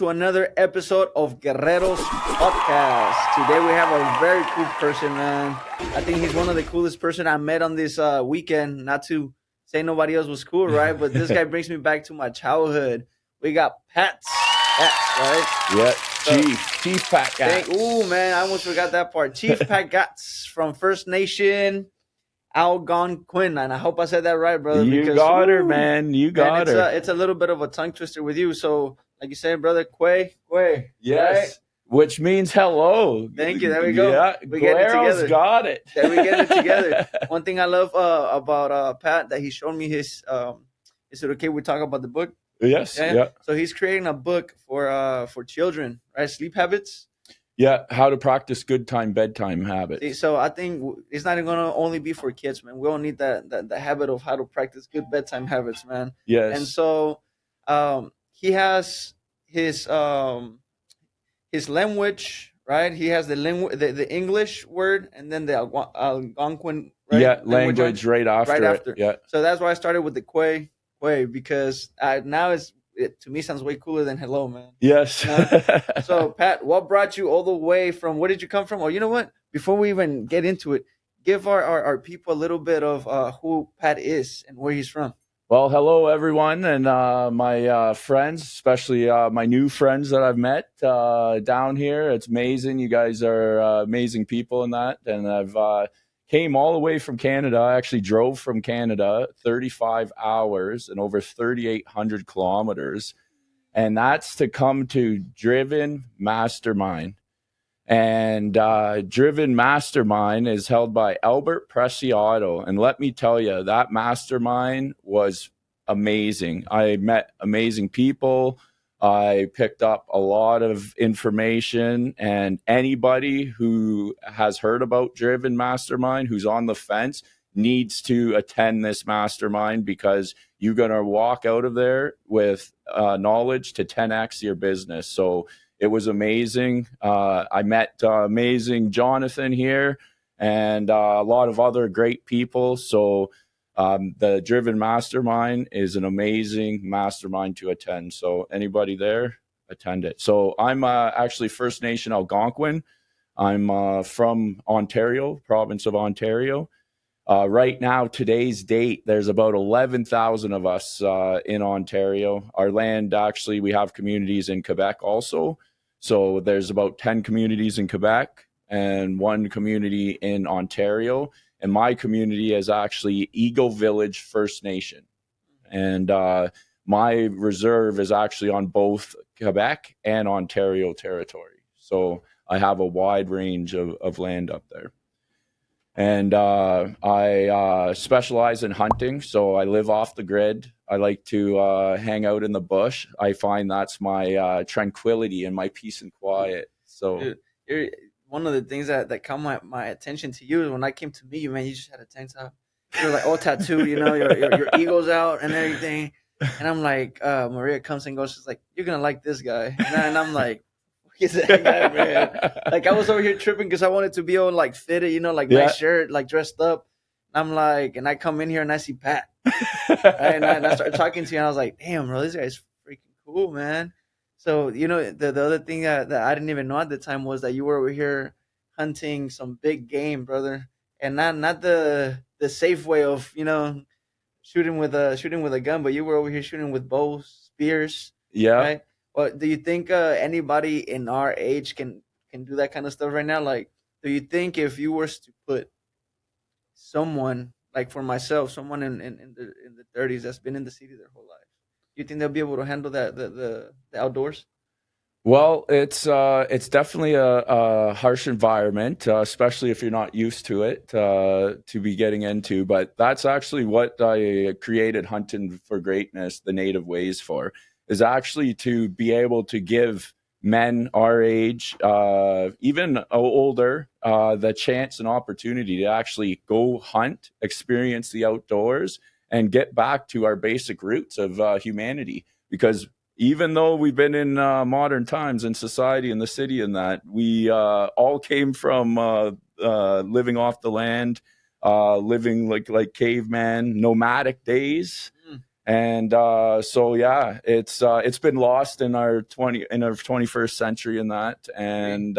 to another episode of Guerreros Podcast. Today we have a very cool person, man. I think he's one of the coolest person I met on this weekend. Not to say nobody else was cool, right? But this guy brings me back to my childhood. We got Pats, right? Yeah, So, Chief Pat Gats. Ooh, man, I almost forgot that part. Chief Pat Gats from First Nation Algonquin, and I hope I said that right, brother. You got her, man. You got her. It's a little bit of a tongue twister with you. So, like you said, brother, Quay. Yes. Right? Which means hello. Thank you. There we go. Yeah, We get it together. Got it. There we get it together. One thing I love about Pat that he showed me his. Is it okay we talk about the book? Yes. Yeah. So he's creating a book for children, right? Sleep habits. Yeah, how to practice good bedtime habits. See, so I think it's not going to only be for kids, man. We all need that habit of how to practice good bedtime habits, man. Yes. And so he has his language, right? He has the English word and then the Algonquin, right? Yeah, language right after. Yeah. So that's why I started with the Quay because now it to me sounds way cooler than hello, man. Yes. So, Pat, what brought you all the way from? Where did you come from? Or you know what? Before we even get into it, give our people a little bit of who Pat is and where he's from. Well, hello everyone, and my friends, especially my new friends that I've met down here. It's amazing. You guys are amazing people in that, and I've came all the way from Canada. I actually drove from Canada 35 hours and over 3,800 kilometers. And that's to come to Driven Mastermind. And Driven Mastermind is held by Albert Preciado. And let me tell you, that mastermind was amazing. I met amazing people. I picked up a lot of information, and anybody who has heard about Driven Mastermind, who's on the fence, needs to attend this mastermind because you're going to walk out of there with knowledge to 10x your business. So it was amazing. I met amazing Jonathan here and a lot of other great people. So the Driven Mastermind is an amazing mastermind to attend. So anybody there, attend it. So I'm actually First Nation Algonquin. I'm from Ontario, province of Ontario. Right now, today's date, there's about 11,000 of us in Ontario. Our land, actually, we have communities in Quebec also. So there's about 10 communities in Quebec and one community in Ontario. And my community is actually Eagle Village First Nation. And my reserve is actually on both Quebec and Ontario territory. So I have a wide range of land up there. And I specialize in hunting. So I live off the grid. I like to hang out in the bush. I find that's my tranquility and my peace and quiet. So Dude, one of the things that caught my attention to you is when I came to meet you, man, you just had a tank top. You're like all tattooed, you know, your eagles out and everything. And I'm like, Maria comes and goes, she's like, you're going to like this guy. And I'm like, who's that guy, man? Like, I was over here tripping because I wanted to be all like fitted, you know, like nice shirt, like dressed up. And I'm like, and I come in here and I see Pat. Right? And I started talking to you and I was like, damn, bro, this guy's freaking cool, man. So, you know, the other thing that I didn't even know at the time was that you were over here hunting some big game, brother. And not the safe way of, you know, shooting with a gun, but you were over here shooting with bows, spears. Yeah. Right? Well, do you think anybody in our age can do that kind of stuff right now? Like, do you think if you were to put someone, like for myself, someone in the 30s that's been in the city their whole life, do you think they'll be able to handle that the outdoors? Well, it's definitely a harsh environment, especially if you're not used to it, to be getting into. But that's actually what I created Hunting for Greatness, the Native Ways for, is actually to be able to give men our age, even older, the chance and opportunity to actually go hunt, experience the outdoors, and get back to our basic roots of humanity. Because even though we've been in modern times in society, in the city, and that, we all came from living off the land, living like caveman, nomadic days. And so yeah, it's been lost in our 21st century in that, and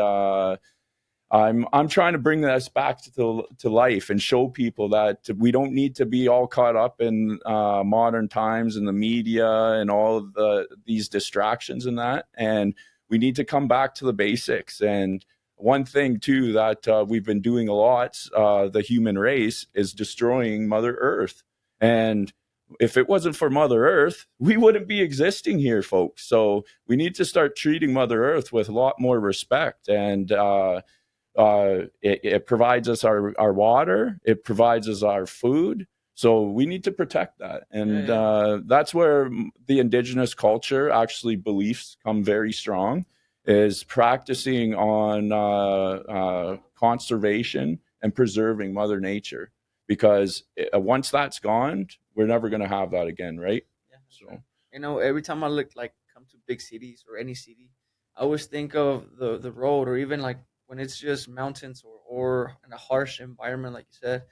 I'm trying to bring this back to life and show people that we don't need to be all caught up in modern times and the media and all of these distractions and that, and we need to come back to the basics. And one thing too that we've been doing a lot, the human race, is destroying Mother Earth. And if it wasn't for Mother Earth, we wouldn't be existing here, folks. So we need to start treating Mother Earth with a lot more respect. And it provides us our water, it provides us our food, so we need to protect that. And that's where the indigenous culture, actually beliefs, come very strong, is practicing on conservation and preserving Mother Nature, because once that's gone, we're never going to have that again, right? So every time I look, like, come to big cities or any city, I always think of the road, or even like when it's just mountains or in a harsh environment, like you said.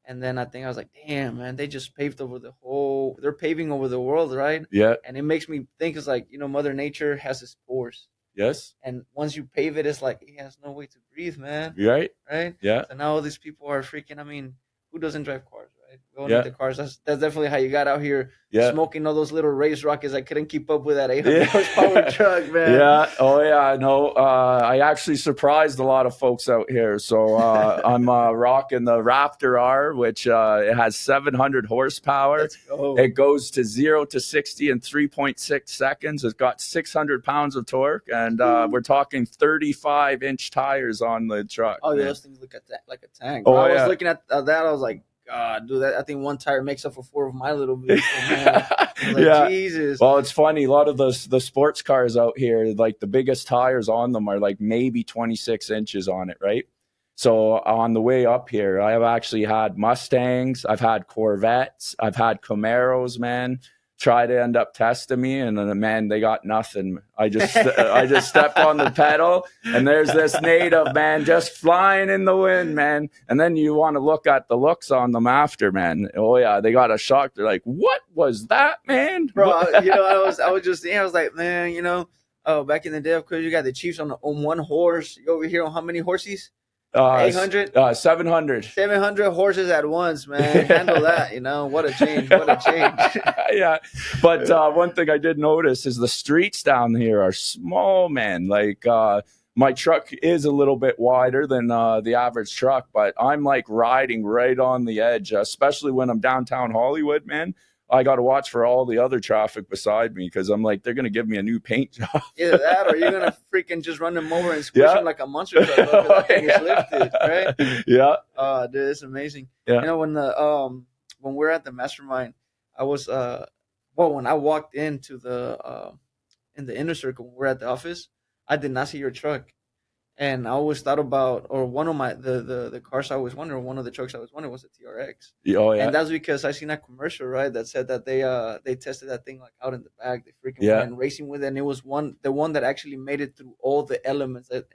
And then I was like, damn, man, they just paved over they're paving over the world, right? Yeah. And it makes me think, it's like, Mother Nature has its pores. Yes. And once you pave it, it's like it has no way to breathe, man. Right. Right? Yeah. So now all these people are freaking, who doesn't drive cars, right? We all need the cars. That's definitely how you got out here smoking all those little race rockets. I couldn't keep up with that 800 horsepower truck, man. Yeah. Oh, yeah. No, I actually surprised a lot of folks out here. So I'm rocking the Raptor R, which it has 700 horsepower. Let's go. It goes to 0 to 60 in 3.6 seconds. It's got 600 pounds of torque, and we're talking 35-inch tires on the truck. Oh, yeah, those things look at that like a tank. Oh, I was looking at that. I was like, God, dude, I think one tire makes up for 4 of my little vehicle, man. Like, Jesus. Well, it's funny. A lot of the sports cars out here, like the biggest tires on them are like maybe 26 inches on it, right? So on the way up here, I have actually had Mustangs, I've had Corvettes, I've had Camaros, man. Try to end up testing me, and then, man, they got nothing. I just stepped on the pedal, and there's this native, man, just flying in the wind, man. And then you want to look at the looks on them after, man. Oh yeah, they got a shock. They're like, "What was that, man?" Bro, I was just thinking, I was like, man, back in the day, of course, you got the Chiefs on one horse. You over here on how many horses? 800? 700. 700 horses at once, man. Handle that, What a change. What a change. Yeah. But one thing I did notice is the streets down here are small, man. Like my truck is a little bit wider than the average truck, but I'm like riding right on the edge, especially when I'm downtown Hollywood, man. I got to watch for all the other traffic beside me, because I'm like, they're going to give me a new paint job. Either that, or you're going to freaking just run them over and squish them like a monster truck. That thing is lifted, right? Yeah. Dude, it's amazing. Yeah. When we're at the mastermind, I was when I walked into in the inner circle, when we're at the office, I did not see your truck. And I always thought about, or one of the cars I always wondered, one of the trucks I always wondered was the TRX. Oh yeah. And that's because I seen a commercial, right, that said that they tested that thing like out in the back. They freaking went racing with it, and it was the one that actually made it through all the elements and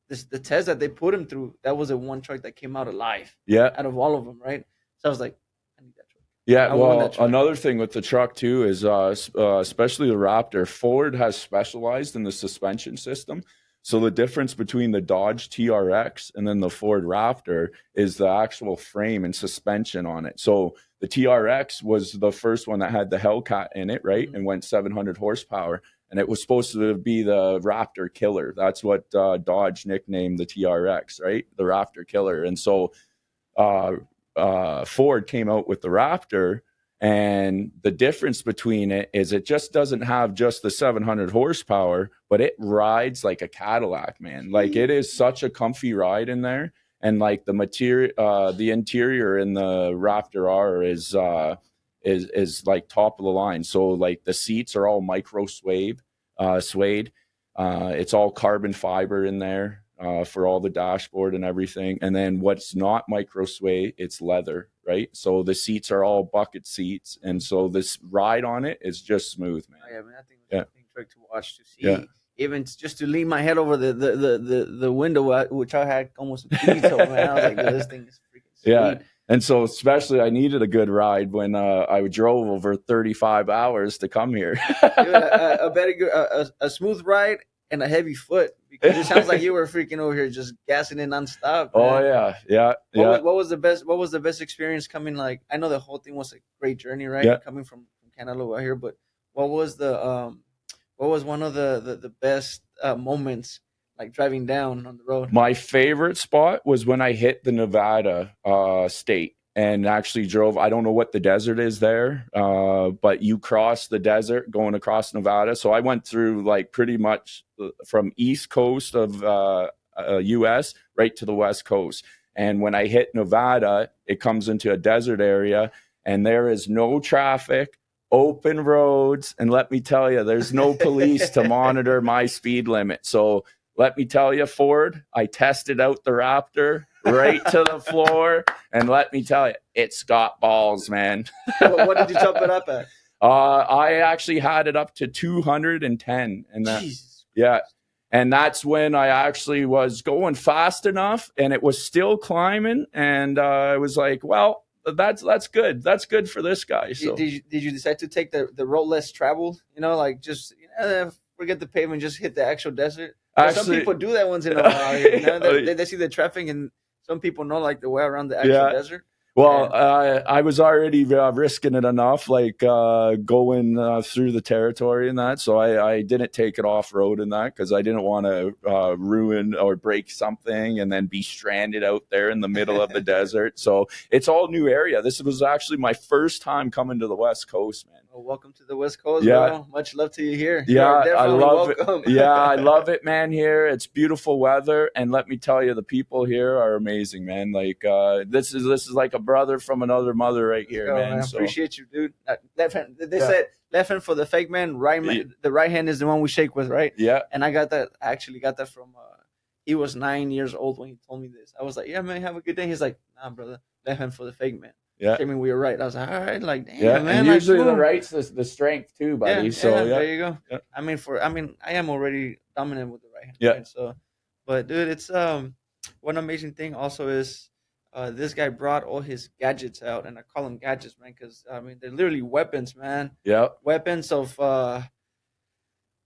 the test that they put him through. That was the one truck that came out alive. Yeah. Out of all of them, right? So I was like, I need that truck. Yeah, well, another thing with the truck too is especially the Raptor, Ford has specialized in the suspension system. So the difference between the Dodge TRX and then the Ford Raptor is the actual frame and suspension on it. So the TRX was the first one that had the Hellcat in it, right? Mm-hmm. And went 700 horsepower. And it was supposed to be the Raptor Killer. That's what Dodge nicknamed the TRX, right? The Raptor Killer. And so Ford came out with the Raptor. And the difference between it is it just doesn't have just the 700 horsepower, but it rides like a Cadillac, man. Like, it is such a comfy ride in there. And like the material, the interior in the Raptor R is like top of the line. So like the seats are all micro suede. It's all carbon fiber in there for all the dashboard and everything. And then what's not micro suede, it's leather. Right, so the seats are all bucket seats, and so this ride on it is just smooth, man. Oh, yeah, man, I think it was a trick to watch, to see, even just to lean my head over the window, which I had almost a detail, man. I was like, this thing is freaking sweet. Yeah, And so especially I needed a good ride when I drove over 35 hours to come here. Dude, a better a smooth ride and a heavy foot, because it sounds like you were freaking over here just gassing it nonstop, man. Oh yeah. What was the best? What was the best experience coming? Like, I know the whole thing was a great journey, right? Yeah. Coming from Canada out here, but what was one of the best moments, like driving down on the road? My favorite spot was when I hit the Nevada state and actually drove. I don't know what the desert is there, but you cross the desert going across Nevada. So I went through like pretty much from east coast of U.S. right to the west coast. And when I hit Nevada, it comes into a desert area, and there is no traffic, open roads, and let me tell you, there's no police to monitor my speed limit. So let me tell you, Ford, I tested out the Raptor right to the floor, and let me tell you, it's got balls, man. What did you top it up at? I actually had it up to 210, and that, Jesus. yeah. And that's when I actually was going fast enough, and it was still climbing, and I was like, well, that's good. That's good for this guy. So Did you decide to take the road less traveled? You know, like just forget the pavement, just hit the actual desert. Actually, some people do that once in a while. You know, they see the traffic, and some people know like the way around the actual desert. Well, I was already risking it enough, like going through the territory and that. So I didn't take it off road in that, because I didn't want to ruin or break something and then be stranded out there in the middle of the desert. So it's all new area. This was actually my first time coming to the West Coast, man. Well, welcome to the West Coast, yeah. bro. Much love to you here. Yeah, I love welcome. it. Yeah, I love it, man. Here, it's beautiful weather, and let me tell you, the people here are amazing, man. Like this is like a brother from another mother right here, man. I so. Appreciate you, dude. Left hand. They said left hand for the fake man. The right hand is the one we shake with, right? Yeah. And I got that. I actually got that from. He was 9 years old when he told me this. I was like, "Yeah, man, have a good day." He's like, "Nah, brother, left hand for the fake man." Yeah. I mean, we were right. I was like, all right, like, damn, yeah, man. And like, usually the right's the strength too, buddy. Yeah, so there you go. Yeah. I mean, I am already dominant with the right hand. Yeah. Right? So, but dude, it's one amazing thing also is this guy brought all his gadgets out, and I call them gadgets, man, because I mean they're literally weapons, man. Yeah. Weapons of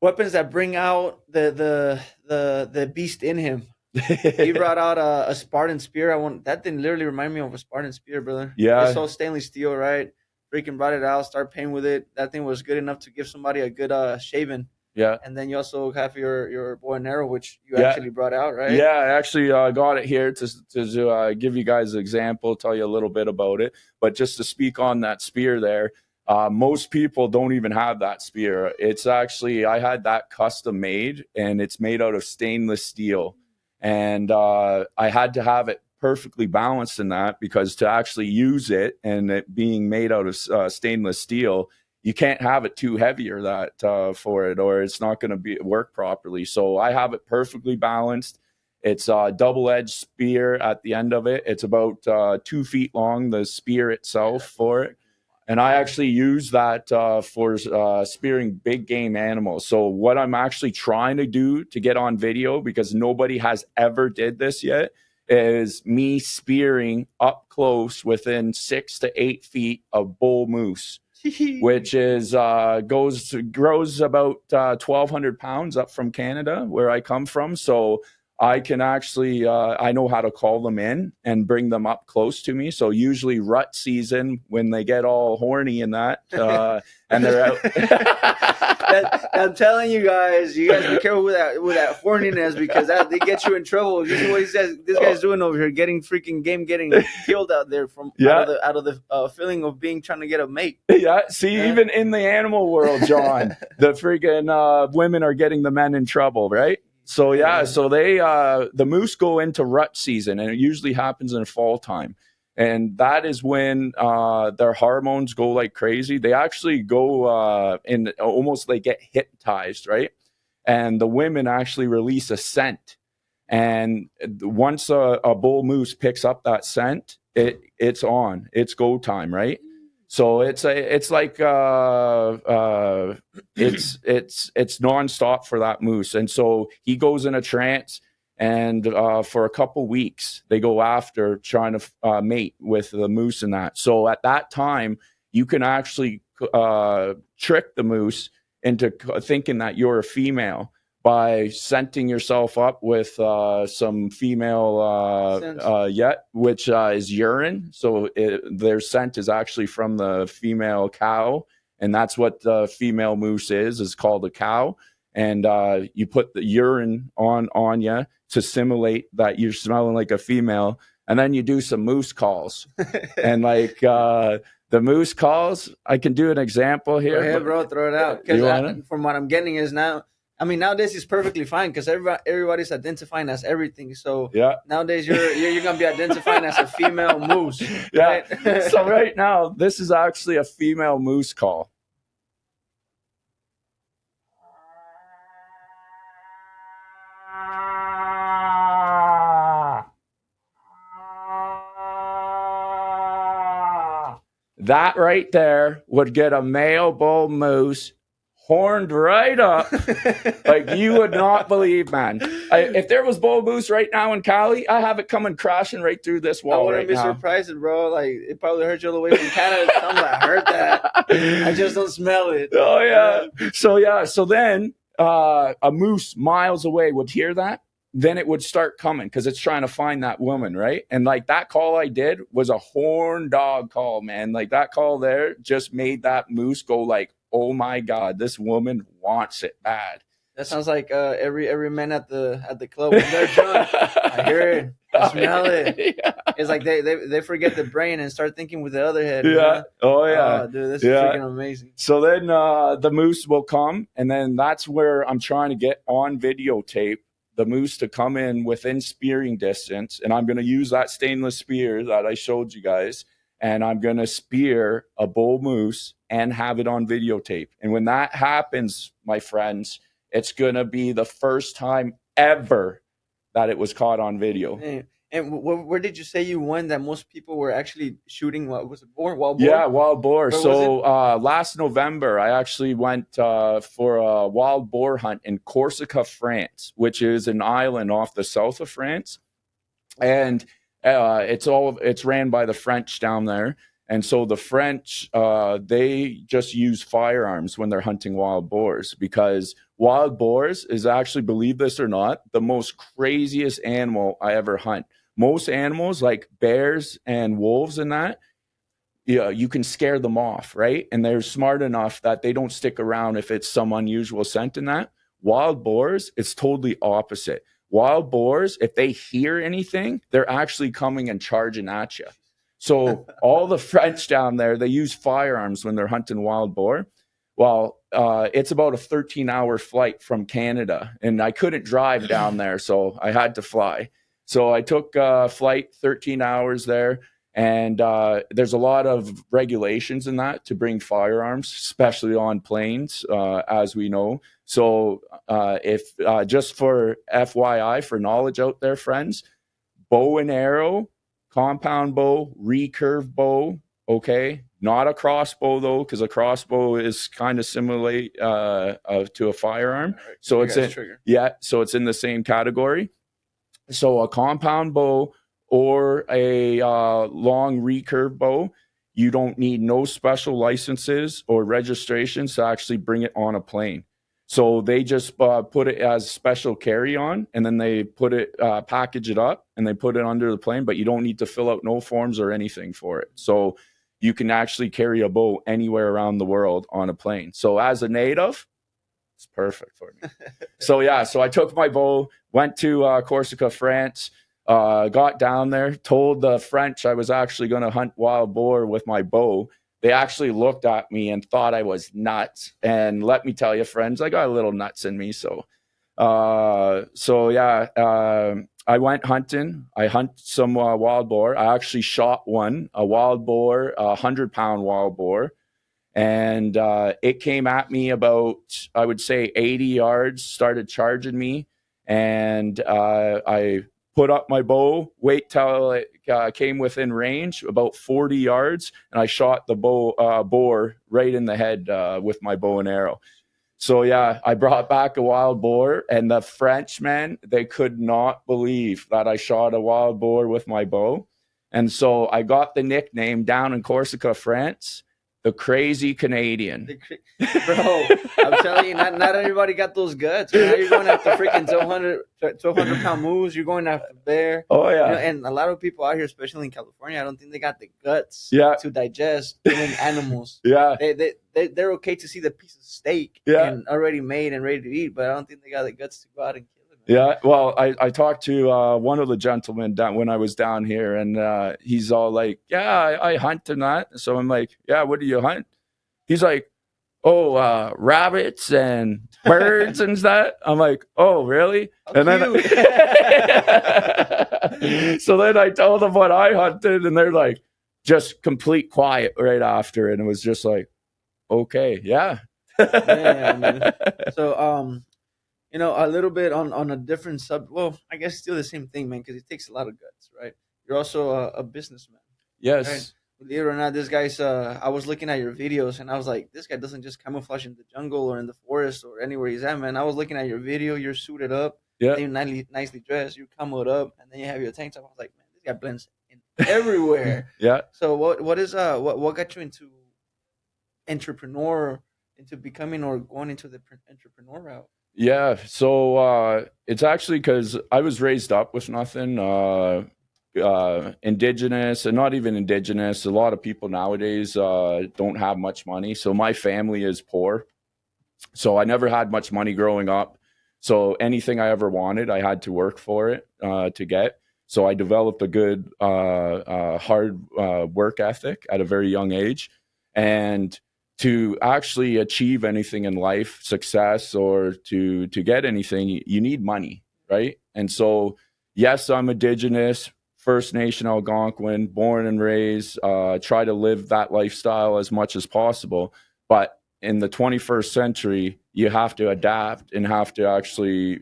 weapons that bring out the beast in him. He brought out a Spartan spear. That thing literally remind me of a Spartan spear, brother. Yeah. It's all stainless steel, right? Freaking brought it out, start playing with it. That thing was good enough to give somebody a good shaving. Yeah. And then you also have your bow and arrow, which you actually brought out, right? Yeah, I actually got it here to give you guys an example, tell you a little bit about it. But just to speak on that spear there, most people don't even have that spear. It's actually, I had that custom made, and it's made out of stainless steel. And I had to have it perfectly balanced in that, because to actually use it, and it being made out of stainless steel, you can't have it too heavy or that for it, or it's not going to work properly. So I have it perfectly balanced. It's a double-edged spear at the end of it. It's about 2 feet long, the spear itself for it. And I actually use that for spearing big game animals. So what I'm actually trying to do to get on video, because nobody has ever did this yet, is me spearing up close within 6 to 8 feet of bull moose, which is grows about 1,200 pounds up from Canada, where I come from. So I can actually, I know how to call them in and bring them up close to me. So usually rut season, when they get all horny and that, and they're out. I'm telling you guys be careful with that horniness, because they get you in trouble. You see what he says? This guy's doing over here, getting killed out there out of the feeling of trying to get a mate. Yeah. See, even in the animal world, John, the freaking women are getting the men in trouble, right? So so they the moose go into rut season, and it usually happens in fall time, and that is when their hormones go like crazy. They actually go in almost, they get hypnotized, right? And the women actually release a scent, and once a bull moose picks up that scent, it's go time, right? So it's like it's nonstop for that moose, and so he goes in a trance, And for a couple weeks, they go after trying to mate with the moose and that. So at that time, you can actually trick the moose into thinking that you're a female by scenting yourself up with some female which is urine. So their scent is actually from the female cow, and that's what the female moose is called a cow. And you put the urine on you to simulate that you're smelling like a female, and then you do some moose calls. And like the moose calls, I can do an example here. Go ahead, bro, throw it out. Because from what I'm getting is now, I mean, nowadays it's perfectly fine because everybody's identifying as everything. So nowadays you're gonna be identifying as a female moose. Right? So right now, this is actually a female moose call. That right there would get a male bull moose horned right up like you would not believe, man. If there was bull moose right now in Cali, I have it coming crashing right through this wall. I wouldn't be surprised, bro. Like, it probably heard you all the way from Canada. I heard that. I just don't smell it. Oh yeah. So then a moose miles away would hear that. Then it would start coming because it's trying to find that woman, right? And like that call I did was a horn dog call, man. Like that call there just made that moose go like, oh my God, this woman wants it bad. That sounds like every man at the club when they're drunk. I hear it, I smell it. Yeah. It's like they forget the brain and start thinking with the other head. Yeah. You know? Oh yeah. Oh, dude, this is freaking amazing. So then the moose will come, and then that's where I'm trying to get on videotape the moose to come in within spearing distance, and I'm going to use that stainless spear that I showed you guys, and I'm going to spear a bull moose and have it on videotape. And when that happens, my friends, it's going to be the first time ever that it was caught on video. Hey. And where did you say you went that most people were actually shooting? What was it? Wild boar? Yeah, wild boar. So last November, I actually went for a wild boar hunt in Corsica, France, which is an island off the south of France. And it's ran by the French down there. And so the French, they just use firearms when they're hunting wild boars, because wild boars is actually, believe this or not, the most craziest animal I ever hunt. Most animals like bears and wolves and that, you can scare them off, right? And they're smart enough that they don't stick around if it's some unusual scent in that. Wild boars, it's totally opposite. Wild boars, if they hear anything, they're actually coming and charging at you. So all the French down there, they use firearms when they're hunting wild boar. Well, it's about a 13-hour flight from Canada, and I couldn't drive down there, so I had to fly. So I took a flight 13 hours there, and there's a lot of regulations in that to bring firearms, especially on planes, as we know. So if just for FYI, for knowledge out there, friends, bow and arrow, compound bow, recurve bow, okay? Not a crossbow, though, because a crossbow is kind of similar to a firearm. Right. So it's in the same category. So a compound bow or a long recurve bow, you don't need no special licenses or registrations to actually bring it on a plane. So they just put it as special carry-on, and then they package it up, and they put it under the plane, but you don't need to fill out no forms or anything for it. So you can actually carry a bow anywhere around the world on a plane. So as a native, it's perfect for me. So I took my bow, went to Corsica, France, got down there, told the French I was actually going to hunt wild boar with my bow. They actually looked at me and thought I was nuts. And let me tell you, friends, I got a little nuts in me. So I went hunting. I hunt some wild boar. I actually shot a wild boar, 100-pound wild boar. And it came at me about, I would say, 80 yards, started charging me. And I put up my bow, wait till it came within range, about 40 yards, and I shot the boar right in the head with my bow and arrow. So yeah, I brought back a wild boar, and the Frenchmen, they could not believe that I shot a wild boar with my bow. And so I got the nickname down in Corsica, France, the Crazy Canadian. Bro, I'm telling you, not everybody got those guts. Now you're going after freaking 1,200 pound moose. You're going after bear. Oh yeah. You know, and a lot of people out here, especially in California, I don't think they got the guts Yeah. to digest killing animals. Yeah. They're okay to see the piece of steak Yeah. and already made and ready to eat, but I don't think they got the guts to go out and kill it. Yeah, well, I talked to one of the gentlemen when I was down here, and he's all like, yeah, I hunt and that. So I'm like, yeah, what do you hunt? He's like, oh, rabbits and birds and that. I'm like, oh, really? How and cute. then so then I told them what I hunted, and they're like, just complete quiet right after. And it was just like, okay, yeah. Yeah, man. So, you know, a little bit on a different well, I guess still the same thing, man, because it takes a lot of guts, right? You're also a businessman. Yes. Right? Believe it or not, this guy's, I was looking at your videos and I was like, this guy doesn't just camouflage in the jungle or in the forest or anywhere he's at, man. I was looking at your video, you're suited up, Yeah. you're nicely dressed, you camoed up, and then you have your tank top. I was like, man, this guy blends in everywhere. Yeah. So what got you into entrepreneur, into becoming or going into the entrepreneur route? Yeah, so it's actually because I was raised up with nothing. Indigenous, and not even indigenous. A lot of people nowadays don't have much money. So my family is poor. So I never had much money growing up. So anything I ever wanted, I had to work for it to get. So I developed a good hard work ethic at a very young age. And to actually achieve anything in life, success, or to get anything, you need money, right? And so, yes, I'm indigenous, First Nation Algonquin, born and raised, try to live that lifestyle as much as possible. But in the 21st century, you have to adapt and have to actually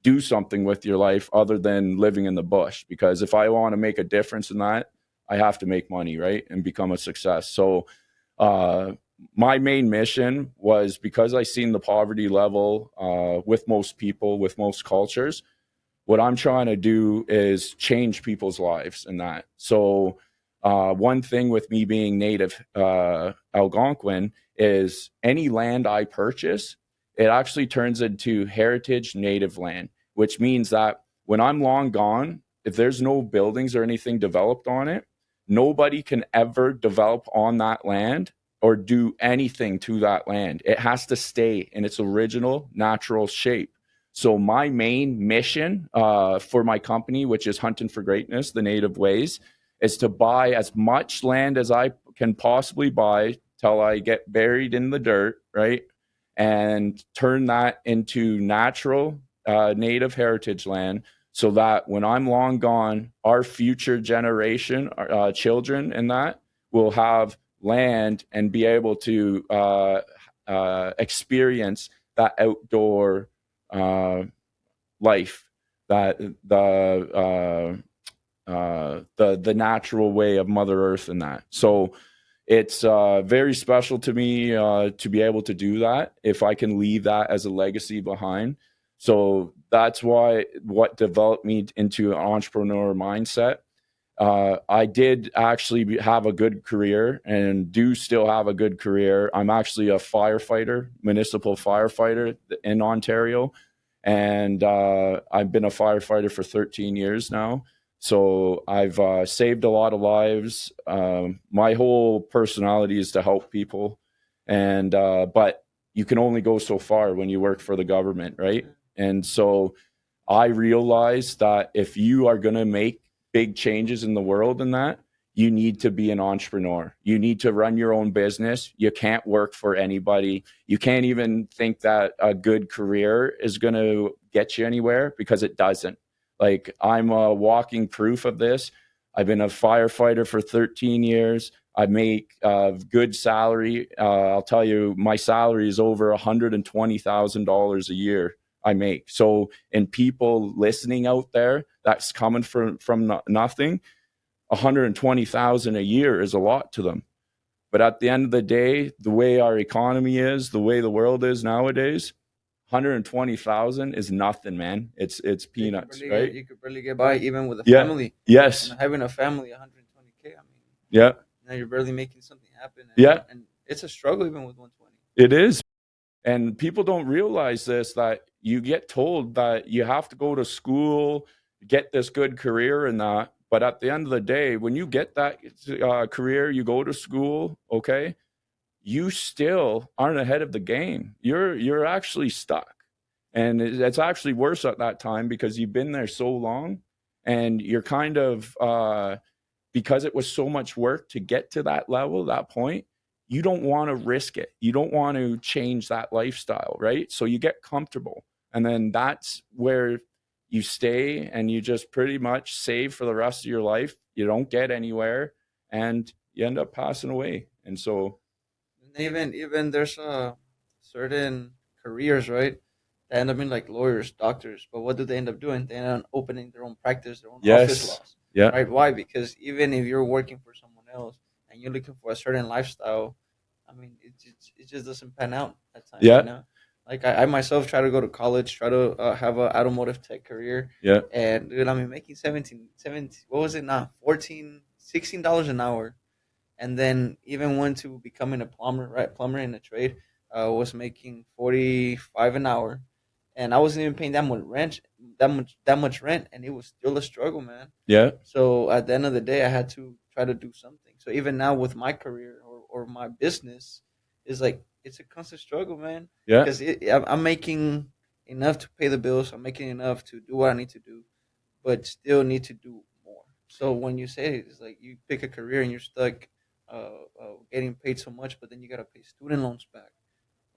do something with your life other than living in the bush. Because if I want to make a difference in that, I have to make money, right? And become a success. So my main mission was, because I seen the poverty level with most people, with most cultures, what I'm trying to do is change people's lives in that. So one thing with me being native Algonquin is any land I purchase, it actually turns into heritage native land, which means that when I'm long gone, if there's no buildings or anything developed on it, nobody can ever develop on that land or do anything to that land. It has to stay in its original natural shape. So my main mission for my company, which is Hunting for Greatness, the Native Ways, is to buy as much land as I can possibly buy till I get buried in the dirt, right? And turn that into natural native heritage land, so that when I'm long gone, our future generation, children and that, will have land and be able to experience that outdoor life, that the natural way of Mother Earth and that. So it's very special to me to be able to do that, if I can leave that as a legacy behind. So that's what developed me into an entrepreneur mindset. I did actually have a good career and do still have a good career. I'm actually a firefighter, municipal firefighter in Ontario. And I've been a firefighter for 13 years now. So I've saved a lot of lives. My whole personality is to help people. And but you can only go so far when you work for the government, right? And so I realized that if you are going to make big changes in the world and that, you need to be an entrepreneur. You need to run your own business. You can't work for anybody. You can't even think that a good career is going to get you anywhere, because it doesn't. Like, I'm a walking proof of this. I've been a firefighter for 13 years. I make good salary. I'll tell you, my salary is over $120,000 a year I make. So, and people listening out there, that's coming from nothing, 120,000 a year is a lot to them. But at the end of the day, the way our economy is, the way the world is nowadays, 120,000 is nothing, man. It's peanuts, right? You could barely get by even with a Yeah. family. Yes. And having a family, 120K. I mean, Yeah. now you're barely making something happen. Yeah. And it's a struggle even with 120. It is. And people don't realize this, that you get told that you have to go to school, get this good career and that. But at the end of the day, when you get that career, you go to school, okay, you still aren't ahead of the game. You're actually stuck. And it's actually worse at that time because you've been there so long and you're kind of, because it was so much work to get to that level, that point, you don't want to risk it. You don't want to change that lifestyle, right? So you get comfortable. And then that's where you stay and you just pretty much save for the rest of your life. You don't get anywhere and you end up passing away. And so Even there's certain careers, right? They end up being like lawyers, doctors. But what do they end up doing? They end up opening their own practice, their own office laws. Yeah. Right? Why? Because even if you're working for someone else and you're looking for a certain lifestyle, I mean, it just doesn't pan out at times. Yeah. You know? Like I myself try to go to college, try to have an automotive tech career. Yeah. And dude, I mean, making 17, what was it now? $16 an hour. And then even went to becoming a plumber, right? Plumber in a trade, was making 45 an hour, and I wasn't even paying that much rent, and it was still a struggle, man. Yeah. So at the end of the day, I had to try to do something. So even now with my career or my business, is like it's a constant struggle, man. Yeah. Because I'm making enough to pay the bills. I'm making enough to do what I need to do, but still need to do more. So when you say it, it's like you pick a career and you're stuck getting paid so much, but then you gotta pay student loans back.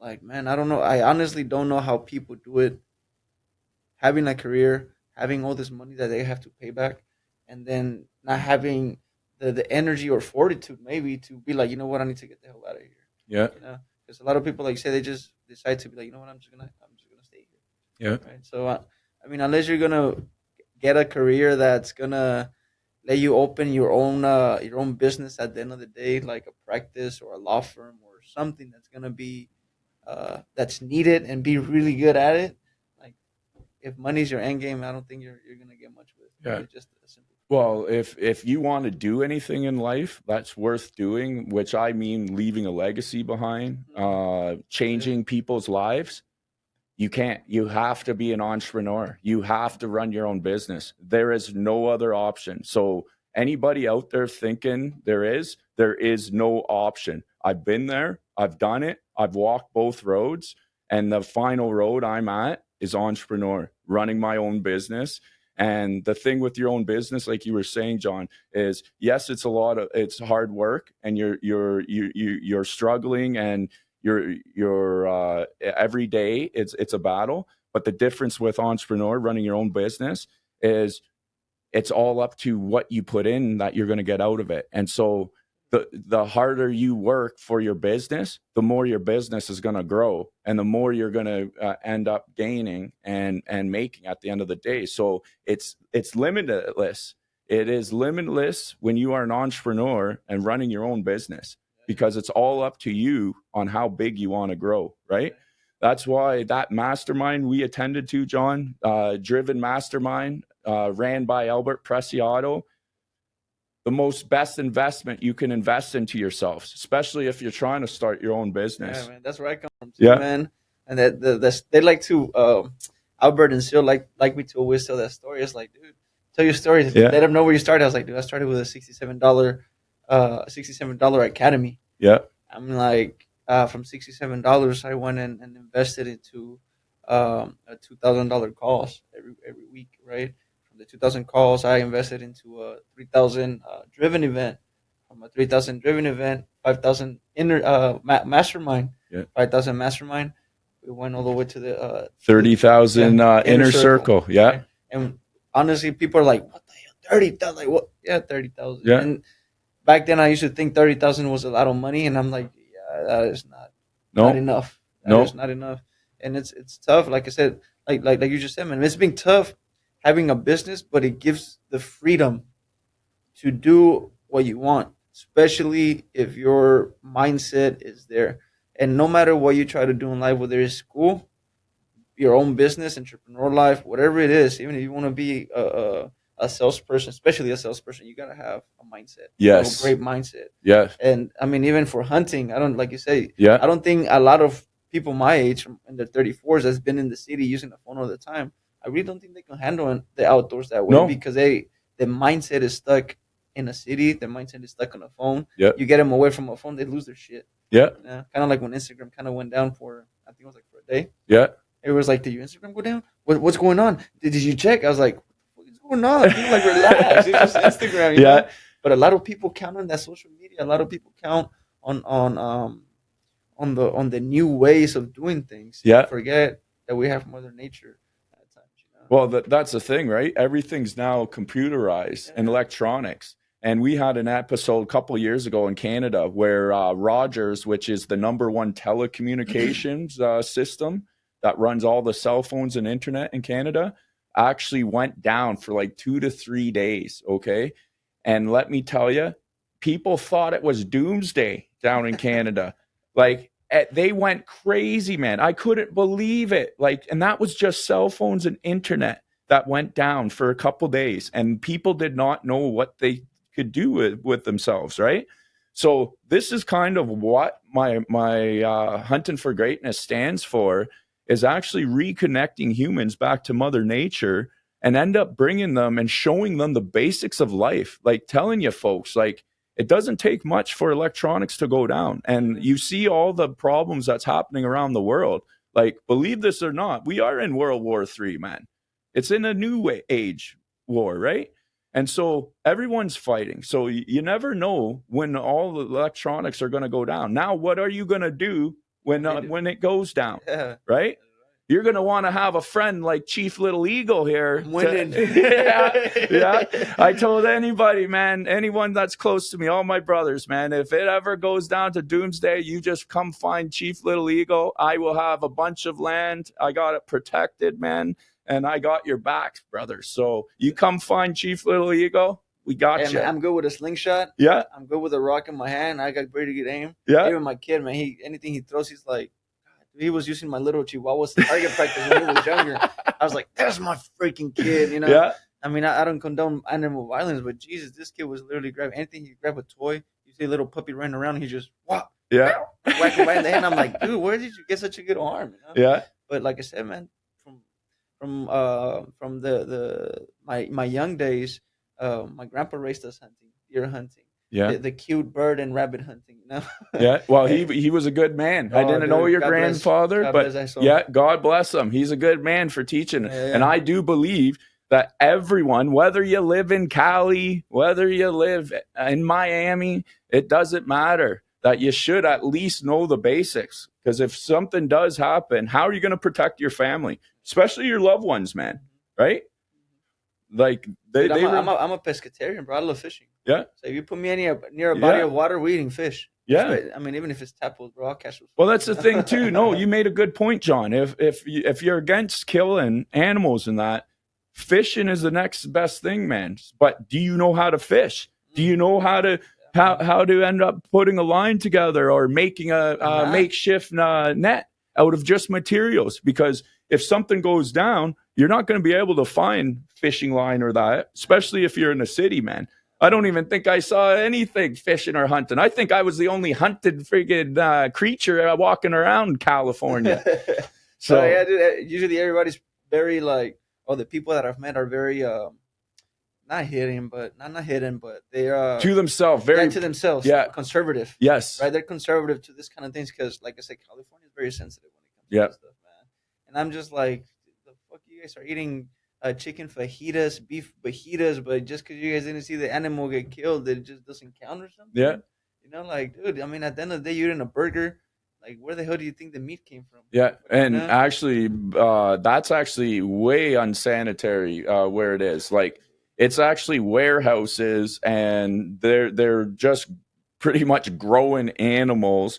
Like, man, I don't know. I honestly don't know how people do it. Having a career, having all this money that they have to pay back, and then not having the energy or fortitude maybe to be like, you know what, I need to get the hell out of here. Yeah. You know, because a lot of people, like say, they just decide to be like, you know what, I'm just gonna stay here. Yeah. Right. So I mean, unless you're gonna get a career that's gonna let you open your own business at the end of the day, like a practice or a law firm or something that's gonna be that's needed and be really good at it. Like if money's your end game, I don't think you're gonna get much with. Yeah. It's just a simple. Well, if you want to do anything in life that's worth doing, which I mean leaving a legacy behind, changing people's lives, you can't. You have to be an entrepreneur. You have to run your own business. There is no other option. So anybody out there thinking there is no option. I've been there. I've done it. I've walked both roads. And the final road I'm at is entrepreneur, running my own business. And the thing with your own business, like you were saying, John, is yes, it's hard work, and you're struggling, and you're every day it's a battle. But the difference with entrepreneur running your own business is it's all up to what you put in that you're going to get out of it. And so the harder you work for your business, the more your business is going to grow, and the more you're going to end up gaining and making at the end of the day. So it's limitless. It is limitless when you are an entrepreneur and running your own business, because it's all up to you on how big you want to grow, right? That's why that mastermind we attended to, John, Driven Mastermind, ran by Albert Preciado, the most best investment you can invest into yourself, especially if you're trying to start your own business. Yeah, man, that's where I come from too, man. And they like to Albert and Seal like me to always tell that story. It's like, dude, tell your story. Let them know where you started. I was like, dude, I started with a $67 academy. Yeah. I'm like, from $67, I went and invested into a $2,000 calls every week, right? From the 2,000 calls, I invested into a 3,000 driven event. From a 3,000 driven event, 5,000 mastermind. Yeah. 5,000 mastermind. We went all the way to the 30,000 inner circle. Yeah. Right? And honestly, people are like, what the hell? 30,000? Like, what? Yeah, 30,000. Yeah. And back then, I used to think 30,000 was a lot of money, and I'm like, yeah, that is not enough. That is not enough. And it's tough. Like I said, like you just said, man, it's been tough having a business, but it gives the freedom to do what you want. especially if your mindset is there. And no matter what you try to do in life, whether it's school, your own business, entrepreneur life, whatever it is, even if you want to be a salesperson, especially a salesperson, you gotta have a mindset, a Yes. great mindset. Yeah. And I mean, even for hunting, I don't like you say, Yeah. I don't think a lot of people my age in their 34s that's been in the city using the phone all the time. I really don't think they can handle the outdoors that way No. because the mindset is stuck in a city. The mindset is stuck on a phone. Yeah. You get them away from a phone, they lose their shit. Yeah. Kind of like when Instagram kind of went down for, I think it was like for a day. Yeah. It was like, did your Instagram go down? What's going on? Did you check? I was like, what's going on? People like, relax. It's just Instagram, you know? But a lot of people count on that social media. A lot of people count on the new ways of doing things. Yeah. Forget that we have Mother Nature at times. You know? Well, that's the thing, right? Everything's now computerized and electronics. And we had an episode a couple years ago in Canada where Rogers, which is the number one telecommunications system that runs all the cell phones and internet in Canada, actually went down for like 2 to 3 days. Okay. And let me tell you, people thought it was doomsday down in Canada. Like, they went crazy, man. I couldn't believe it. Like, and that was just cell phones and internet that went down for a couple days, and people did not know what they could do with themselves, right? So this is kind of what my hunting for greatness stands for, is actually reconnecting humans back to Mother Nature and end up bringing them and showing them the basics of life. Like, telling you folks, like, it doesn't take much for electronics to go down. And you see all the problems that's happening around the world. Like, believe this or not, we are in World War III, man. It's in a new age war, right? And so everyone's fighting. So you never know when all the electronics are going to go down. Now, what are you going to do when it goes down, right? You're going to want to have a friend like Chief Little Eagle here. Yeah. I told anybody, man, anyone that's close to me, all my brothers, man, if it ever goes down to doomsday, you just come find Chief Little Eagle. I will have a bunch of land. I got it protected, man. And I got your back, brother. So you come find Chief Little Eagle. We got you. I'm good with a slingshot. Yeah. I'm good with a rock in my hand. I got pretty good aim. Yeah. Even my kid, man, anything he throws, he's like, he was using my little Chihuahua's target practice when he was younger. I was like, that's my freaking kid, you know? Yeah. I mean, I don't condone animal violence, but Jesus, this kid was literally grabbing anything. He grabbed a toy. You see a little puppy running around, he just, whack him right in the hand. I'm like, dude, where did you get such a good arm? You know? Yeah. But like I said, man, from my young days, my grandpa raised us hunting, deer hunting. Yeah, the cute bird and rabbit hunting, you know. Yeah, well, he was a good man. I didn't know your grandfather, but yeah, God bless him. He's a good man for teaching. And I do believe that everyone, whether you live in Cali, whether you live in Miami, it doesn't matter, that you should at least know the basics. Because if something does happen, how are you going to protect your family, especially your loved ones, man? Right? Like I'm a pescatarian, bro. I love fishing. Yeah. So if you put me near a body of water, we're eating fish. Yeah. I mean, even if it's tadpoles, bro, I'll catch those. Well, that's the thing too. No, you made a good point, John. If you're against killing animals and that, fishing is the next best thing, man. But do you know how to fish? Do you know how to end up putting a line together or making a makeshift net out of just materials? Because if something goes down, you're not going to be able to find fishing line or that, especially if you're in a city, man. I don't even think I saw anything fishing or hunting. I think I was the only hunted friggin' creature walking around California. So yeah, dude, usually everybody's very like, the people that I've met are very not hidden, but they are to themselves, to themselves, conservative. Yes, right. They're conservative to this kind of things because, like I said, California is very sensitive when it comes to this stuff, man. And I'm just like, the fuck, you guys are eating chicken fajitas, beef fajitas, but just because you guys didn't see the animal get killed, it just doesn't count or something. Yeah, you know, like, dude. I mean, at the end of the day, you're eating a burger. Like, where the hell do you think the meat came from? Yeah, and actually, that's actually way unsanitary where it is. Like, it's actually warehouses, and they're just pretty much growing animals,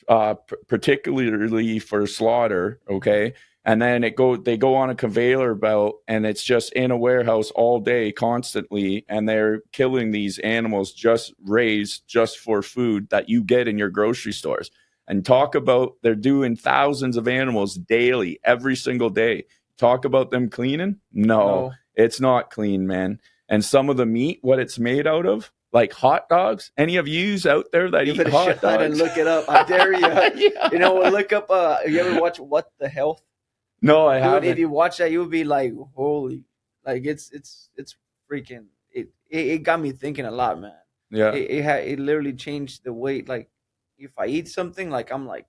particularly for slaughter. Okay, and then they go on a conveyor belt, and it's just in a warehouse all day constantly, and they're killing these animals just raised just for food that you get in your grocery stores. And talk about, they're doing thousands of animals daily, every single day. Talk about them cleaning? No, it's not clean, man. And some of the meat, what it's made out of, like hot dogs. Any of yous out there that eat hot dogs? And look it up. I dare you. Yeah. You know, look up. You ever watch What the Health? No, I haven't. If you watch that, you would be like, holy, like it's freaking. It got me thinking a lot, man. Yeah. It literally changed the way. Like, if I eat something, like I'm like,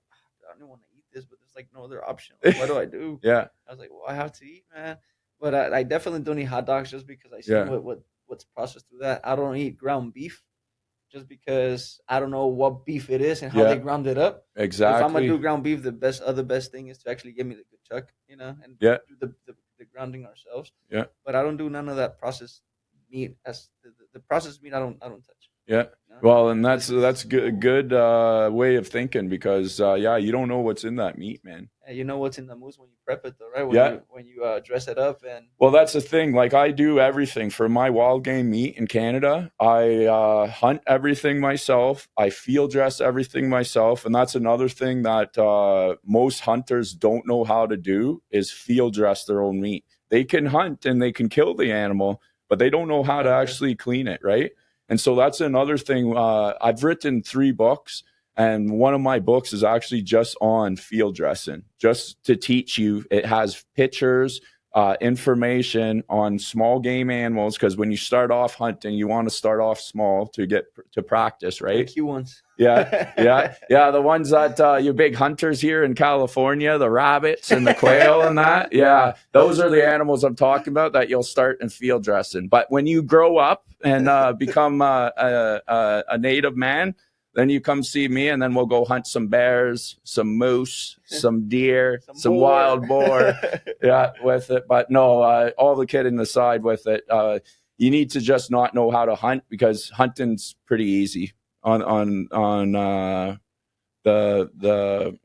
I don't want to eat this, but there's like no other option. Like, what do I do? Yeah. I was like, well, I have to eat, man. But I definitely don't eat hot dogs just because I see what's processed through that. I don't eat ground beef just because I don't know what beef it is and how they ground it up. Exactly. If I'm gonna do ground beef, the best thing is to actually give me the good chuck, you know, and do the grounding ourselves. Yeah. But I don't do none of that processed meat. As the processed meat, I don't touch. Yeah. You know? Well, and that's good way of thinking, because you don't know what's in that meat, man. And you know what's in the moose when you prep it, though, right? When you dress it up. And well, that's the thing. Like, I do everything for my wild game meat in Canada. I hunt everything myself. I field dress everything myself, and that's another thing that most hunters don't know how to do, is field dress their own meat. They can hunt and they can kill the animal, but they don't know how to actually clean it, right? And so that's another thing. I've written 3 books, and one of my books is actually just on field dressing, just to teach you. It has pictures, information on small game animals, because when you start off hunting, you want to start off small to get to practice, right? The cute ones. Yeah. The ones that you big hunters here in California, the rabbits and the quail and that. Yeah, those are the animals I'm talking about that you'll start in field dressing. But when you grow up and become a native man, then you come see me, and then we'll go hunt some bears, some moose, some deer, some wild boar. With it. But no, all the kidding aside with it, you need to just not know how to hunt, because hunting's pretty easy on the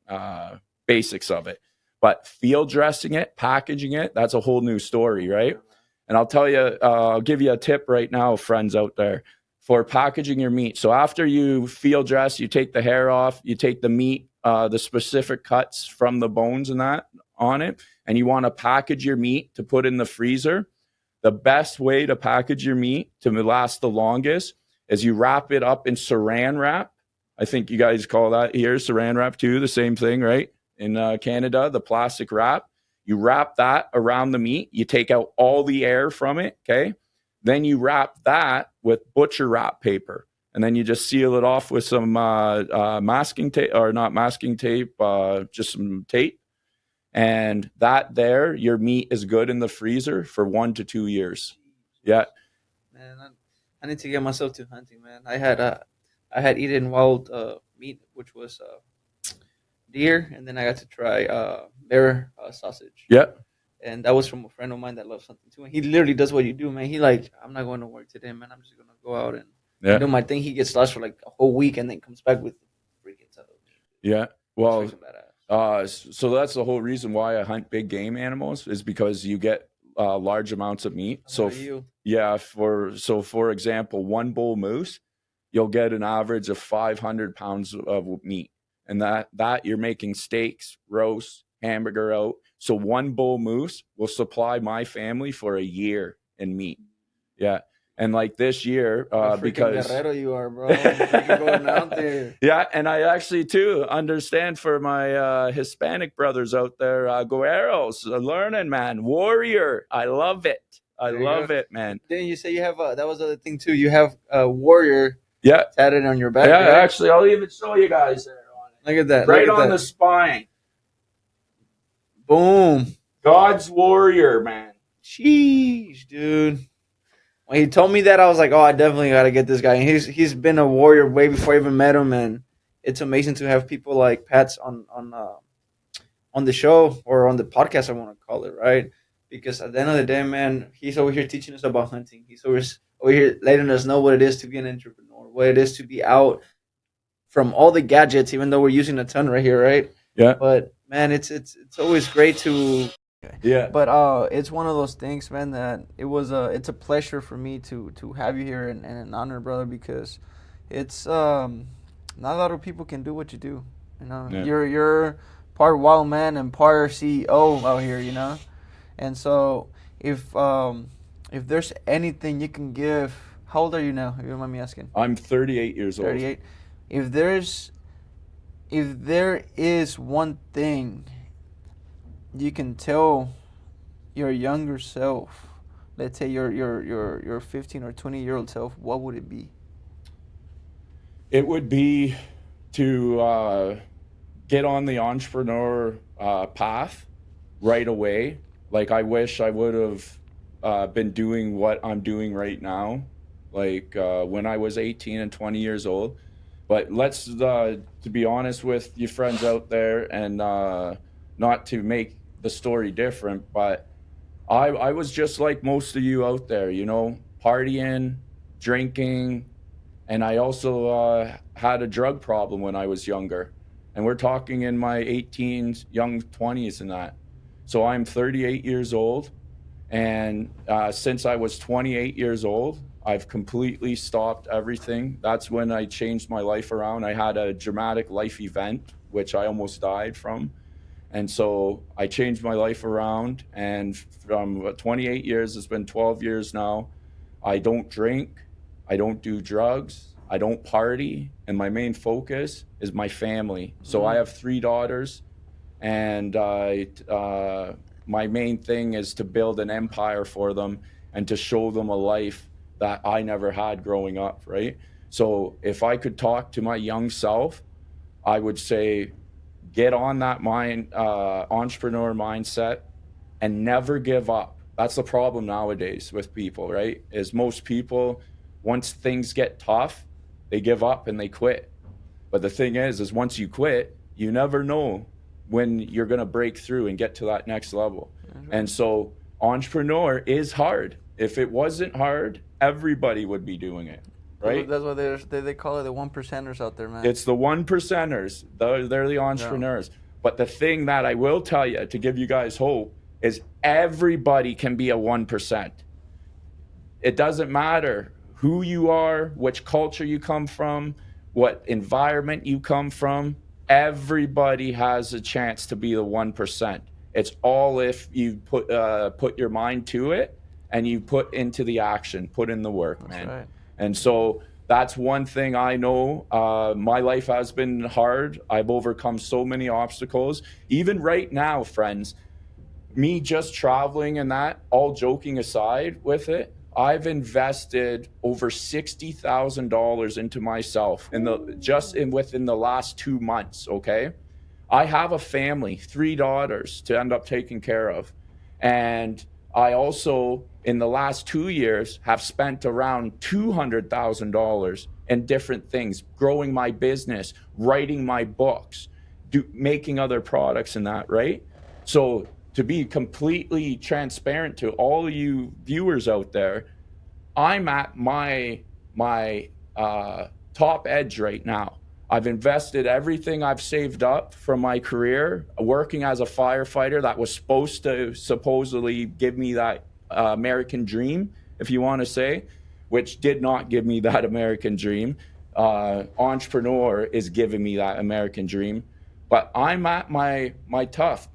basics of it. But field dressing it, packaging it, that's a whole new story, right? And I'll tell you, I'll give you a tip right now, friends out there, for packaging your meat. So after you field dress, you take the hair off, you take the meat, the specific cuts from the bones and that on it, and you want to package your meat to put in the freezer. The best way to package your meat to last the longest is you wrap it up in saran wrap. I think you guys call that here saran wrap too, the same thing, right? In Canada, the plastic wrap. You wrap that around the meat. You take out all the air from it, okay? Then you wrap that with butcher wrap paper, and then you just seal it off with some masking tape, or not masking tape, just some tape. And that there, your meat is good in the freezer for 1 to 2 years. Yeah. Man, I need to get myself to hunting, man. I had eaten wild meat, which was deer, and then I got to try bear sausage. Yeah. And that was from a friend of mine that loves hunting too. And he literally does what you do, man. He like, I'm not going to work today, man. I'm just going to go out and do my thing. He gets lost for like a whole week and then comes back with freaking ton of meat. Yeah. Well, so that's the whole reason why I hunt big game animals, is because you get large amounts of meat. So for example, 1 bull moose, you'll get an average of 500 pounds of meat. And that you're making steaks, roast, hamburger out. So 1 bull moose will supply my family for a year in meat. Yeah. And like this year, because Guerrero you are, bro. Going out there. Yeah, and I actually too understand for my Hispanic brothers out there, guerreros, learning, man, warrior. I love it. I love it, man. Didn't you say you have that was the other thing too? You have a warrior. Yeah. Tatted on your back. Yeah, right? Actually, I'll even show you guys there on it. Look at that. Right on the spine. Boom. God's warrior, man. Jeez, dude. When he told me that, I was like, oh, I definitely got to get this guy. And he's been a warrior way before I even met him. And it's amazing to have people like Pat's on the show, or on the podcast, I want to call it, right? Because at the end of the day, man, he's over here teaching us about hunting. He's over here letting us know what it is to be an entrepreneur, what it is to be out from all the gadgets, even though we're using a ton right here, right? Yeah. But Man, it's always great to. Yeah. But it's one of those things, man, that it's a pleasure for me to have you here, and an honor, brother, because it's not a lot of people can do what you do. You know, Yeah. you're part wild man and part CEO out here. You know, and so if there's anything you can give, how old are you now? If you don't mind me asking. I'm 38 years old. 38. If there's if there is one thing you can tell your younger self, let's say your 15 or 20-year-old self, what would it be? It would be to get on the entrepreneur path right away. Like, I wish I would have been doing what I'm doing right now, like when I was 18 and 20 years old. But let's, to be honest with you friends out there, and not to make the story different, but I was just like most of you out there, you know, partying, drinking, and I also had a drug problem when I was younger. And we're talking in my 18s, young 20s and that. So I'm 38 years old. And since I was 28 years old, I've completely stopped everything. That's when I changed my life around. I had a dramatic life event, which I almost died from. And so I changed my life around. And from 28 years, it's been 12 years now. I don't drink. I don't do drugs. I don't party. And my main focus is my family. So I have 3 daughters, and my main thing is to build an empire for them and to show them a life that I never had growing up, right? So if I could talk to my young self, I would say, get on that entrepreneur mindset and never give up. That's the problem nowadays with people, right? Is most people, once things get tough, they give up and they quit. But the thing is once you quit, you never know when you're going to break through and get to that next level. Mm-hmm. And so entrepreneur is hard. If it wasn't hard, everybody would be doing it. Right? That's why they call it the 1%ers out there, man. It's the 1%ers. They're the entrepreneurs. Yeah. But the thing that I will tell you to give you guys hope is everybody can be a 1%. It doesn't matter who you are, which culture you come from, what environment you come from. Everybody has a chance to be the 1%. It's all if you put your mind to it and you put into the action, put in the work, That's man. Right. And so that's one thing I know. My life has been hard. I've overcome so many obstacles. Even right now, friends, me just traveling and that, all joking aside with it, I've invested over $60,000 into myself within the last 2 months, okay? I have a family, 3 daughters to end up taking care of. And I also, in the last 2 years, have spent around $200,000 in different things, growing my business, writing my books, making other products and that, right? So to be completely transparent to all of you viewers out there, I'm at my top edge right now. I've invested everything I've saved up from my career, working as a firefighter that was supposed to supposedly give me that American dream, if you want to say, which did not give me that American dream. Entrepreneur is giving me that American dream. But I'm at my top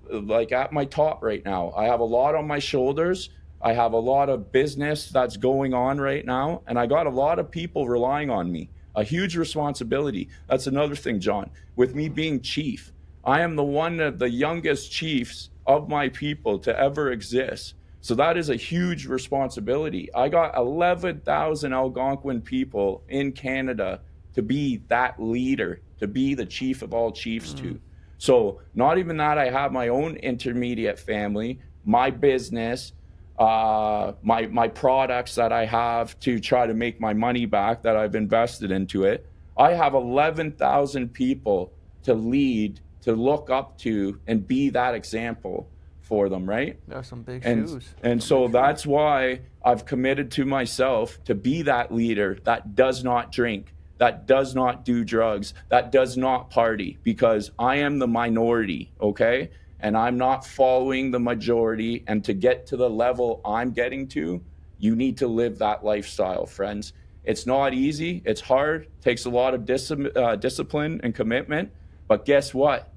right now. I have a lot on my shoulders. I have a lot of business that's going on right now, and I got a lot of people relying on me. A huge responsibility. That's another thing, John. With me being chief, I am one of the youngest chiefs of my people to ever exist. So that is a huge responsibility. I got 11,000 Algonquin people in Canada to be that leader, to be the chief of all chiefs too. So not even that, I have my own intermediate family, my business, my products that I have to try to make my money back that I've invested into it. I have 11,000 people to lead, to look up to, and be that example for them, right? That's some big shoes. And so that's why I've committed to myself to be that leader that does not drink, that does not do drugs, that does not party, because I am the minority, okay? And I'm not following the majority. And to get to the level I'm getting to, you need to live that lifestyle, friends. It's not easy. It's hard. Takes a lot of discipline and commitment. But guess what?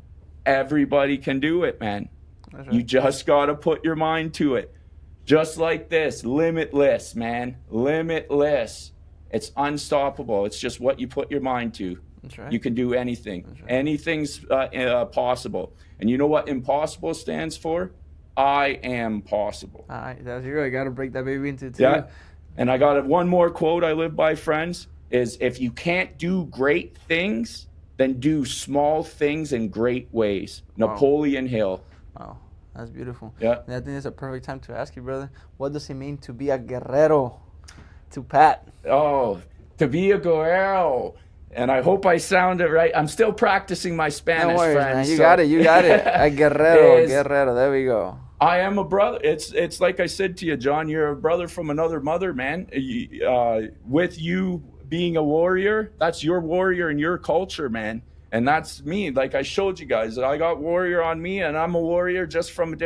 Everybody can do it, man. That's right. You just got to put your mind to it. Just like this, limitless, man. Limitless. It's unstoppable. It's just what you put your mind to. That's right. You can do anything. That's right. Anything's possible. And you know what impossible stands for? I am possible. That's right. I got to break that baby into two. Yeah. And I got one more quote I live by, friends, is if you can't do great things, then do small things in great ways. Wow. Napoleon Hill. Wow. That's beautiful. Yeah. And I think it's a perfect time to ask you, brother, what does it mean to be a guerrero to Pat? Oh, to be a guerrero. And I hope I sound it right. I'm still practicing my Spanish, no worries, friends. Man. You got it. A guerrero. There we go. I am a brother. It's like I said to you, John, you're a brother from another mother, man. With you being a warrior, that's your warrior in your culture, man. And that's me. Like I showed you guys, I got warrior on me, and I'm a warrior just from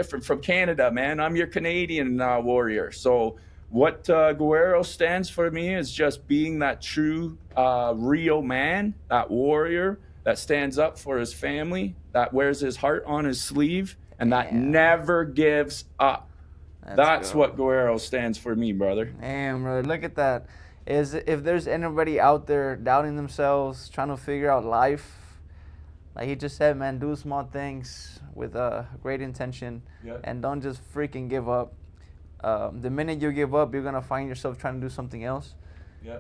Canada, man. I'm your Canadian warrior. So what Guerrero stands for me is just being that true, real man, that warrior that stands up for his family, that wears his heart on his sleeve, and that never gives up. That's what Guerrero stands for me, brother. Damn, brother. Look at that. If there's anybody out there doubting themselves, trying to figure out life, like he just said, man, do small things with a great intention, and don't just freaking give up. The minute you give up, you're going to find yourself trying to do something else.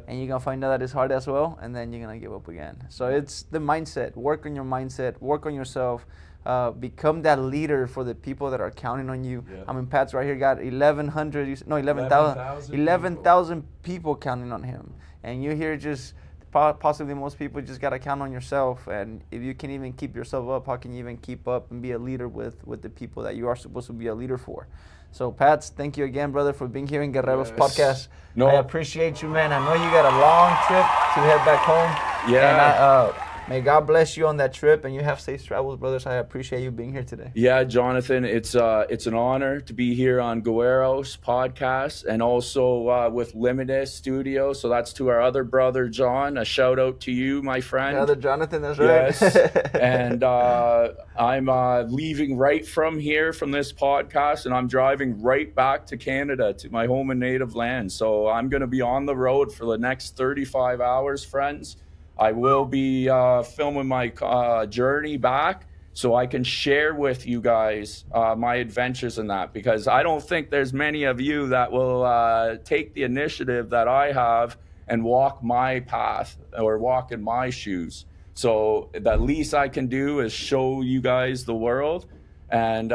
And you're going to find out that it's hard as well, and then you're going to give up again. So it's the mindset. Work on your mindset. Work on yourself. Become that leader for the people that are counting on you. I mean, Pat's right here got 11,000 people counting on him. And you're here just, possibly most people just got to count on yourself. And if you can even keep yourself up, how can you even keep up and be a leader with the people that you are supposed to be a leader for? So, Pats, thank you again, brother, for being here in Guerrero's podcast. I appreciate you, man. I know you got a long trip to head back home. And may God bless you on that trip, and you have safe travels, brothers. I appreciate you being here today. Yeah, Jonathan, it's an honor to be here on Guerrero's podcast, and also with Limited Studio. So that's to our other brother, John. A shout out to you, my friend. Brother Jonathan, that's right. Yes. And I'm leaving right from here from this podcast, and I'm driving right back to Canada, to my home and native land. So I'm going to be on the road for the next 35 hours, friends. I will be filming my journey back so I can share with you guys my adventures in that, because I don't think there's many of you that will take the initiative that I have and walk my path or walk in my shoes. So the least I can do is show you guys the world and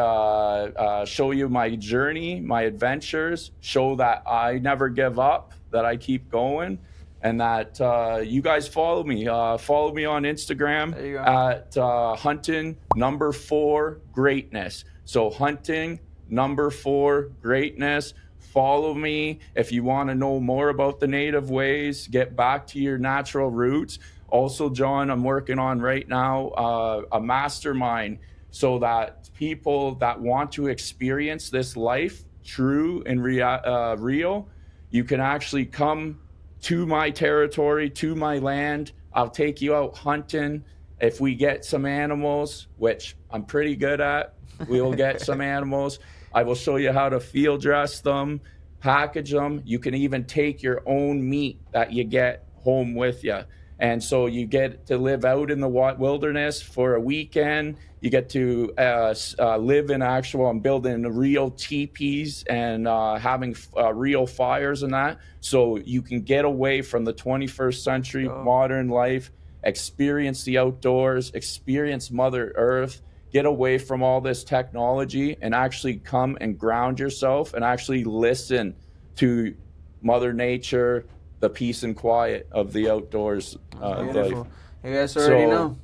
show you my journey, my adventures, show that I never give up, that I keep going. And that you guys follow me. Follow me on Instagram at hunting4 greatness. So hunting4 greatness. Follow me if you want to know more about the native ways. Get back to your natural roots. Also, John, I'm working on right now a mastermind so that people that want to experience this life true and real, you can actually come to my territory, to my land. I'll take you out hunting. If we get some animals, which I'm pretty good at, we'll get some animals. I will show you how to field dress them, package them. You can even take your own meat that you get home with you. And so you get to live out in the wilderness for a weekend. You get to live in I'm building real teepees and having real fires and that. So you can get away from the 21st century modern life, experience the outdoors, experience Mother Earth, get away from all this technology and actually come and ground yourself and actually listen to Mother Nature, the peace and quiet of the outdoors. Beautiful. You guys already know.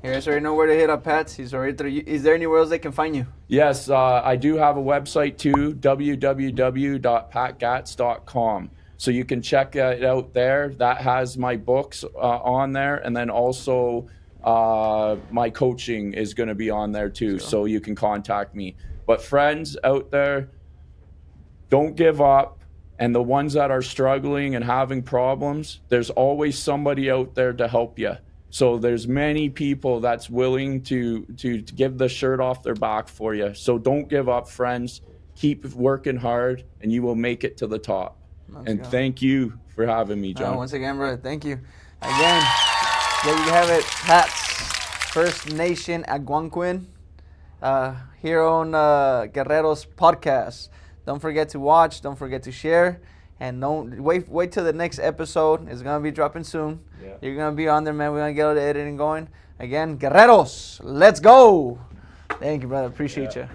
You guys already know where to hit up Pat's. He's already Is there anywhere else they can find you? Yes, I do have a website too, www.patgatz.com. So you can check it out there. That has my books on there. And then also my coaching is going to be on there too. So you can contact me. But friends out there, don't give up. And the ones that are struggling and having problems, there's always somebody out there to help you. So there's many people that's willing to give the shirt off their back for you. So don't give up, friends. Keep working hard, and you will make it to the top. Thank you for having me, John. Once again, brother, thank you. Again, there you have it. Hats, First Nation Algonquin, here on Guerrero's podcast. Don't forget to watch. Don't forget to share. And don't wait till the next episode. It's going to be dropping soon. Yeah. You're going to be on there, man. We're going to get all the editing going. Again, Guerreros, let's go. Thank you, brother. Appreciate you.